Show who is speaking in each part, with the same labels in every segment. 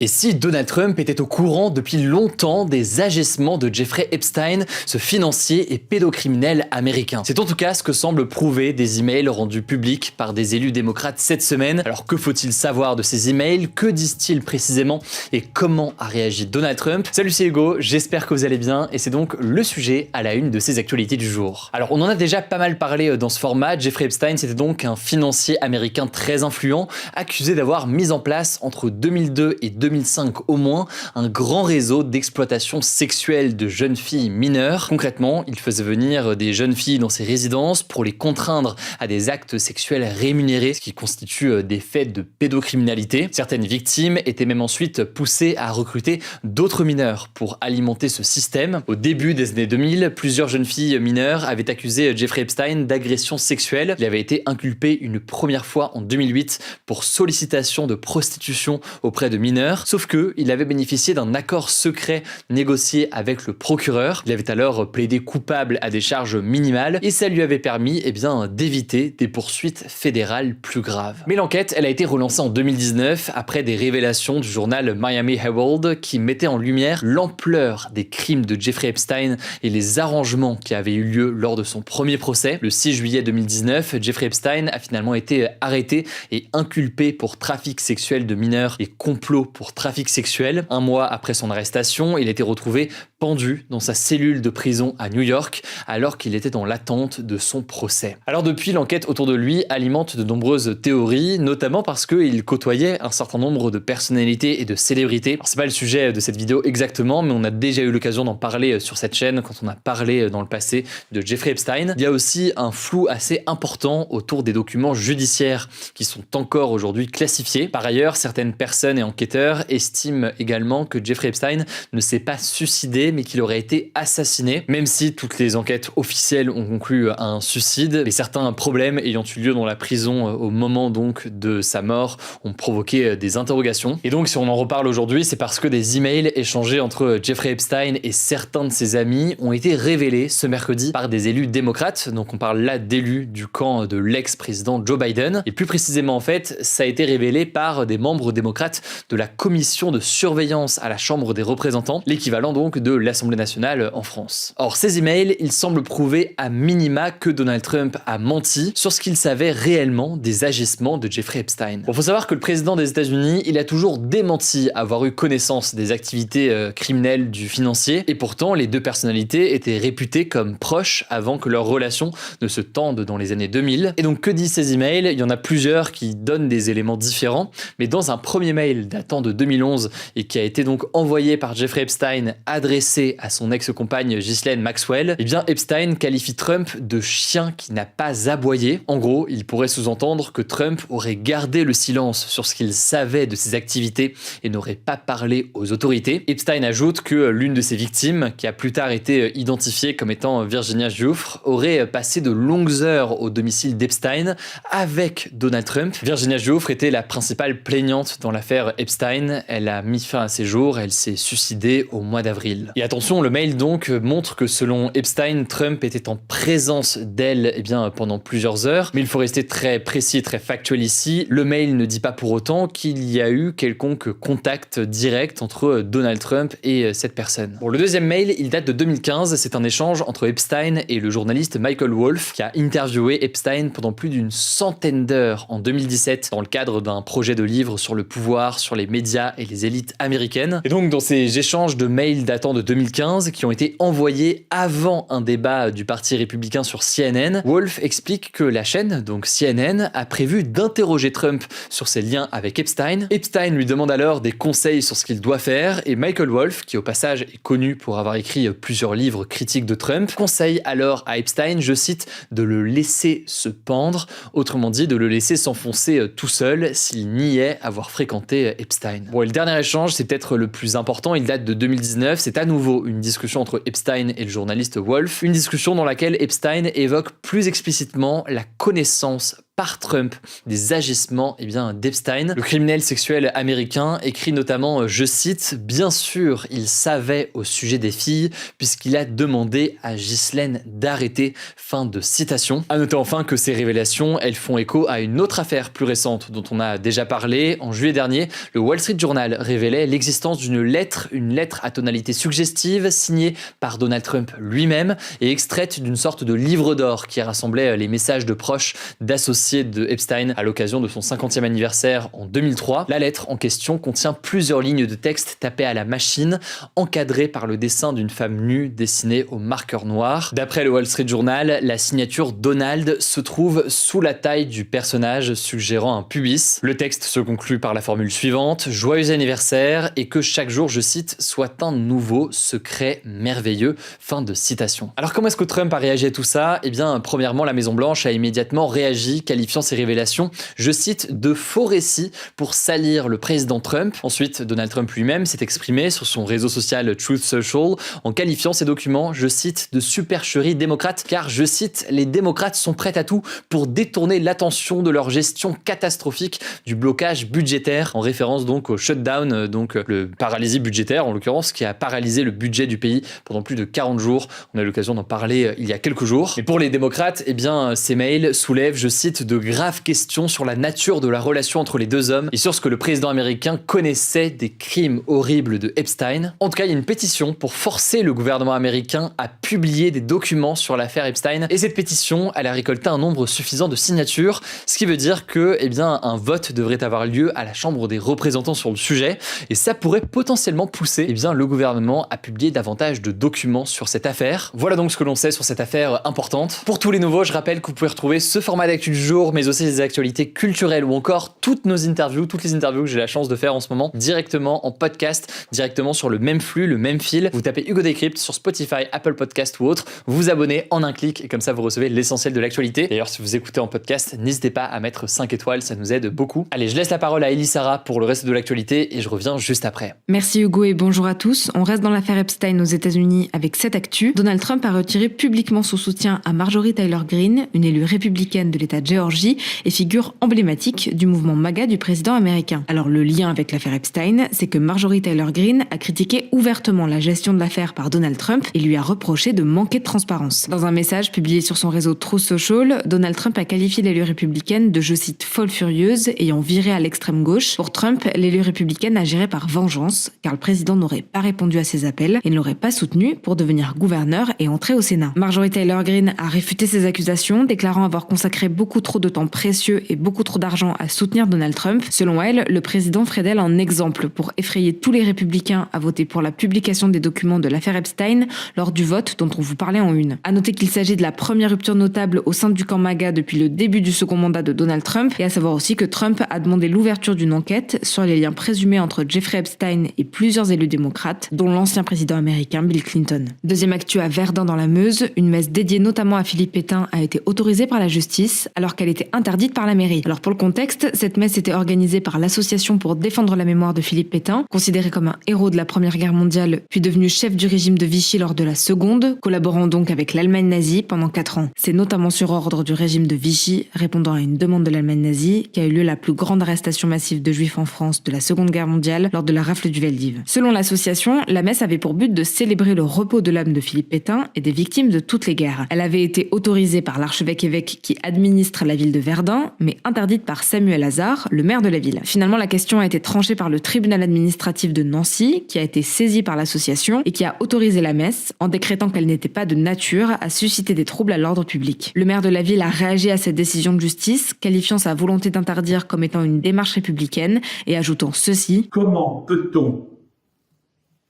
Speaker 1: Et si Donald Trump était au courant depuis longtemps des agissements de Jeffrey Epstein, ce financier et pédocriminel américain? C'est en tout cas ce que semblent prouver des emails rendus publics par des élus démocrates cette semaine. Alors que faut-il savoir de ces emails? Que disent-ils précisément? Et comment a réagi Donald Trump? Salut, c'est Hugo, j'espère que vous allez bien et c'est donc le sujet à la une de ces actualités du jour. Alors on en a déjà pas mal parlé dans ce format. Jeffrey Epstein, c'était donc un financier américain très influent, accusé d'avoir mis en place entre 2002 et 2005 au moins, un grand réseau d'exploitation sexuelle de jeunes filles mineures. Concrètement, il faisait venir des jeunes filles dans ses résidences pour les contraindre à des actes sexuels rémunérés, ce qui constitue des faits de pédocriminalité. Certaines victimes étaient même ensuite poussées à recruter d'autres mineurs pour alimenter ce système. Au début des années 2000, plusieurs jeunes filles mineures avaient accusé Jeffrey Epstein d'agression sexuelle. Il avait été inculpé une première fois en 2008 pour sollicitation de prostitution auprès de mineurs. Sauf que il avait bénéficié d'un accord secret négocié avec le procureur. Il avait alors plaidé coupable à des charges minimales et ça lui avait permis d'éviter des poursuites fédérales plus graves. Mais l'enquête, elle a été relancée en 2019 après des révélations du journal Miami Herald qui mettait en lumière l'ampleur des crimes de Jeffrey Epstein et les arrangements qui avaient eu lieu lors de son premier procès. Le 6 juillet 2019, Jeffrey Epstein a finalement été arrêté et inculpé pour trafic sexuel de mineurs et complot pour trafic sexuel. Un mois après son arrestation, il a été retrouvé pendu dans sa cellule de prison à New York alors qu'il était dans l'attente de son procès. Alors depuis, l'enquête autour de lui alimente de nombreuses théories, notamment parce qu'il côtoyait un certain nombre de personnalités et de célébrités. Alors c'est pas le sujet de cette vidéo exactement, mais on a déjà eu l'occasion d'en parler sur cette chaîne quand on a parlé dans le passé de Jeffrey Epstein. Il y a aussi un flou assez important autour des documents judiciaires qui sont encore aujourd'hui classifiés. Par ailleurs, certaines personnes et enquêteurs estiment également que Jeffrey Epstein ne s'est pas suicidé mais qu'il aurait été assassiné, même si toutes les enquêtes officielles ont conclu à un suicide. Et certains problèmes ayant eu lieu dans la prison au moment donc de sa mort ont provoqué des interrogations. Et donc si on en reparle aujourd'hui, c'est parce que des emails échangés entre Jeffrey Epstein et certains de ses amis ont été révélés ce mercredi par des élus démocrates. Donc on parle là d'élus du camp de l'ex-président Joe Biden. Et plus précisément en fait, ça a été révélé par des membres démocrates de la commission de surveillance à la Chambre des représentants, l'équivalent donc de l'Assemblée nationale en France. Or, ces emails, ils semblent prouver à minima que Donald Trump a menti sur ce qu'il savait réellement des agissements de Jeffrey Epstein. Bon, faut savoir que le président des États-Unis, il a toujours démenti avoir eu connaissance des activités criminelles du financier, et pourtant, les deux personnalités étaient réputées comme proches avant que leur relation ne se tende dans les années 2000. Et donc, que disent ces emails? Il y en a plusieurs qui donnent des éléments différents, mais dans un premier mail datant de 2011 et qui a été donc envoyé par Jeffrey Epstein adressé à son ex-compagne Ghislaine Maxwell, Epstein qualifie Trump de chien qui n'a pas aboyé. En gros, il pourrait sous-entendre que Trump aurait gardé le silence sur ce qu'il savait de ses activités et n'aurait pas parlé aux autorités. Epstein ajoute que l'une de ses victimes, qui a plus tard été identifiée comme étant Virginia Giuffre, aurait passé de longues heures au domicile d'Epstein avec Donald Trump. Virginia Giuffre était la principale plaignante dans l'affaire Epstein. Elle a mis fin à ses jours, elle s'est suicidée au mois d'avril. Et attention, le mail donc montre que selon Epstein, Trump était en présence d'elle pendant plusieurs heures, mais il faut rester très précis, très factuel ici. Le mail ne dit pas pour autant qu'il y a eu quelconque contact direct entre Donald Trump et cette personne. Bon, le deuxième mail, il date de 2015, c'est un échange entre Epstein et le journaliste Michael Wolff qui a interviewé Epstein pendant plus d'une centaine d'heures en 2017 dans le cadre d'un projet de livre sur le pouvoir, sur les médias et les élites américaines. Et donc dans ces échanges de mails datant de 2015 qui ont été envoyés avant un débat du Parti républicain sur CNN, Wolff explique que la chaîne, donc CNN, a prévu d'interroger Trump sur ses liens avec Epstein. Epstein lui demande alors des conseils sur ce qu'il doit faire et Michael Wolff, qui au passage est connu pour avoir écrit plusieurs livres critiques de Trump, conseille alors à Epstein, je cite, de le laisser se pendre, autrement dit de le laisser s'enfoncer tout seul s'il niait avoir fréquenté Epstein. Bon, et le dernier échange, c'est peut-être le plus important, il date de 2019, c'est à nouveau une discussion entre Epstein et le journaliste Wolff, une discussion dans laquelle Epstein évoque plus explicitement la connaissance par Trump des agissements d'Epstein. Le criminel sexuel américain écrit notamment, je cite, « Bien sûr, il savait au sujet des filles puisqu'il a demandé à Ghislaine d'arrêter ». Fin de citation. À noter enfin que ces révélations, elles font écho à une autre affaire plus récente dont on a déjà parlé. En juillet dernier, le Wall Street Journal révélait l'existence d'une lettre, une lettre à tonalité suggestive signée par Donald Trump lui-même et extraite d'une sorte de livre d'or qui rassemblait les messages de proches d'associés de Epstein à l'occasion de son 50e anniversaire en 2003. La lettre en question contient plusieurs lignes de texte tapées à la machine, encadrées par le dessin d'une femme nue dessinée au marqueur noir. D'après le Wall Street Journal, la signature Donald se trouve sous la taille du personnage, suggérant un pubis. Le texte se conclut par la formule suivante, « Joyeux anniversaire et que chaque jour, je cite, soit un nouveau secret merveilleux ». Fin de citation. Alors comment est-ce que Trump a réagi à tout ça? Eh bien, premièrement, la Maison-Blanche a immédiatement réagi, qualifiant ces révélations, je cite, de faux récits pour salir le président Trump. Ensuite, Donald Trump lui-même s'est exprimé sur son réseau social Truth Social en qualifiant ces documents, je cite, de supercherie démocrate, car, je cite, les démocrates sont prêts à tout pour détourner l'attention de leur gestion catastrophique du blocage budgétaire, en référence donc au shutdown, donc le paralysie budgétaire en l'occurrence, qui a paralysé le budget du pays pendant plus de 40 jours. On a eu l'occasion d'en parler il y a quelques jours. Mais pour les démocrates, eh bien, ces mails soulèvent, je cite, de graves questions sur la nature de la relation entre les deux hommes et sur ce que le président américain connaissait des crimes horribles de Epstein. En tout cas, il y a une pétition pour forcer le gouvernement américain à publier des documents sur l'affaire Epstein. Et cette pétition, elle a récolté un nombre suffisant de signatures, ce qui veut dire que, eh bien, un vote devrait avoir lieu à la Chambre des représentants sur le sujet. Et ça pourrait potentiellement pousser, eh bien, le gouvernement à publier davantage de documents sur cette affaire. Voilà donc ce que l'on sait sur cette affaire importante. Pour tous les nouveaux, je rappelle que vous pouvez retrouver ce format d'actu du jour, mais aussi des actualités culturelles ou encore toutes nos interviews, toutes les interviews que j'ai la chance de faire en ce moment, directement en podcast, directement sur le même flux, le même fil. Vous tapez Hugo Décrypte sur Spotify, Apple Podcast ou autre, vous vous abonnez en un clic et comme ça vous recevez l'essentiel de l'actualité. D'ailleurs, si vous écoutez en podcast, n'hésitez pas à mettre 5 étoiles, ça nous aide beaucoup. Allez, je laisse la parole à Elie-Sarah pour le reste de l'actualité et je reviens juste après.
Speaker 2: Merci Hugo et bonjour à tous. On reste dans l'affaire Epstein aux États-Unis avec cette actu. Donald Trump a retiré publiquement son soutien à Marjorie Taylor Greene, une élue républicaine de l'État de Géorgie et figure emblématique du mouvement MAGA du président américain. Alors le lien avec l'affaire Epstein, c'est que Marjorie Taylor Greene a critiqué ouvertement la gestion de l'affaire par Donald Trump et lui a reproché de manquer de transparence. Dans un message publié sur son réseau Truth Social, Donald Trump a qualifié l'élue républicaine de, je cite, folle furieuse, ayant viré à l'extrême gauche. Pour Trump, l'élue républicaine agirait par vengeance, car le président n'aurait pas répondu à ses appels et ne l'aurait pas soutenu pour devenir gouverneur et entrer au Sénat. Marjorie Taylor Greene a réfuté ces accusations, déclarant avoir consacré beaucoup trop de temps précieux et beaucoup trop d'argent à soutenir Donald Trump. Selon elle, le président ferait d'elle un exemple pour effrayer tous les républicains à voter pour la publication des documents de l'affaire Epstein lors du vote dont on vous parlait en une. À noter qu'il s'agit de la première rupture notable au sein du camp MAGA depuis le début du second mandat de Donald Trump, et à savoir aussi que Trump a demandé l'ouverture d'une enquête sur les liens présumés entre Jeffrey Epstein et plusieurs élus démocrates, dont l'ancien président américain Bill Clinton. Deuxième actu à Verdun dans la Meuse, une messe dédiée notamment à Philippe Pétain a été autorisée par la justice alors qu'elle était interdite par la mairie. Alors pour le contexte, cette messe était organisée par l'association pour défendre la mémoire de Philippe Pétain, considéré comme un héros de la Première Guerre mondiale, puis devenu chef du régime de Vichy lors de la Seconde, collaborant donc avec l'Allemagne nazie pendant 4 ans. C'est notamment sur ordre du régime de Vichy, répondant à une demande de l'Allemagne nazie, qu'a eu lieu la plus grande arrestation massive de juifs en France de la Seconde Guerre mondiale lors de la rafle du Veldiv. Selon l'association, la messe avait pour but de célébrer le repos de l'âme de Philippe Pétain et des victimes de toutes les guerres. Elle avait été autorisée par l'archevêque-évêque qui administre la ville de Verdun, mais interdite par Samuel Hazard, le maire de la ville. Finalement, la question a été tranchée par le tribunal administratif de Nancy, qui a été saisi par l'association et qui a autorisé la messe en décrétant qu'elle n'était pas de nature à susciter des troubles à l'ordre public. Le maire de la ville a réagi à cette décision de justice, qualifiant sa volonté d'interdire comme étant une démarche républicaine et ajoutant ceci:
Speaker 3: comment peut-on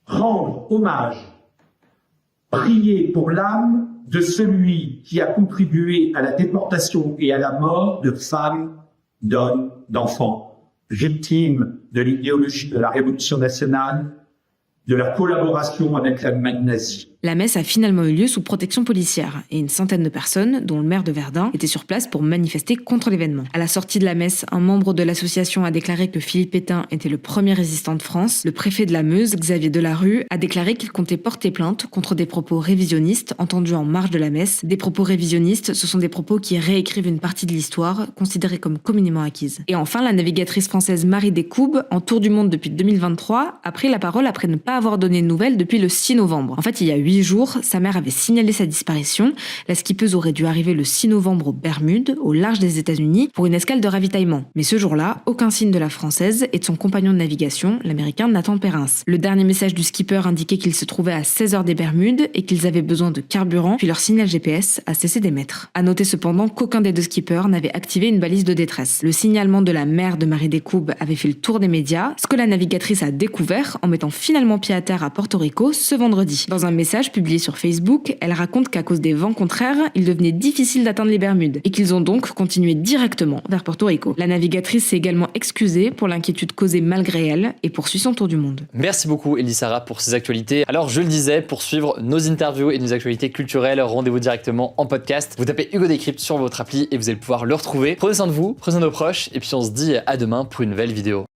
Speaker 3: rendre hommage, prier pour l'âme de celui qui a contribué à la déportation et à la mort de femmes, d'hommes, d'enfants, victimes de l'idéologie de la Révolution nationale, de la collaboration avec l'Allemagne nazie.
Speaker 2: La messe a finalement eu lieu sous protection policière et une centaine de personnes, dont le maire de Verdun, étaient sur place pour manifester contre l'événement. À la sortie de la messe, un membre de l'association a déclaré que Philippe Pétain était le premier résistant de France. Le préfet de la Meuse, Xavier Delarue, a déclaré qu'il comptait porter plainte contre des propos révisionnistes entendus en marge de la messe. Des propos révisionnistes, ce sont des propos qui réécrivent une partie de l'histoire, considérée comme communément acquise. Et enfin, la navigatrice française Marie Descoubes, en tour du monde depuis 2023, a pris la parole après ne pas avoir donné de nouvelles depuis le 6 novembre. En fait, il y a 8 jours, sa mère avait signalé sa disparition. La skippeuse aurait dû arriver le 6 novembre aux Bermudes, au large des États-Unis, pour une escale de ravitaillement. Mais ce jour-là, aucun signe de la Française et de son compagnon de navigation, l'Américain Nathan Perrins. Le dernier message du skipper indiquait qu'il se trouvait à 16 heures des Bermudes et qu'ils avaient besoin de carburant, puis leur signal GPS a cessé d'émettre. À noter cependant qu'aucun des deux skippers n'avait activé une balise de détresse. Le signalement de la mère de Marie Descoubes avait fait le tour des médias, ce que la navigatrice a découvert en mettant finalement pied à terre à Porto Rico ce vendredi. Dans un message publié sur Facebook, elle raconte qu'à cause des vents contraires, il devenait difficile d'atteindre les Bermudes et qu'ils ont donc continué directement vers Porto Rico. La navigatrice s'est également excusée pour l'inquiétude causée malgré elle et poursuit son tour du monde.
Speaker 1: Merci beaucoup Elisara pour ces actualités. Alors je le disais, pour suivre nos interviews et nos actualités culturelles, rendez-vous directement en podcast. Vous tapez Hugo Décrypte sur votre appli et vous allez pouvoir le retrouver. Prenez soin de vous, prenez soin de nos proches et puis on se dit à demain pour une nouvelle vidéo.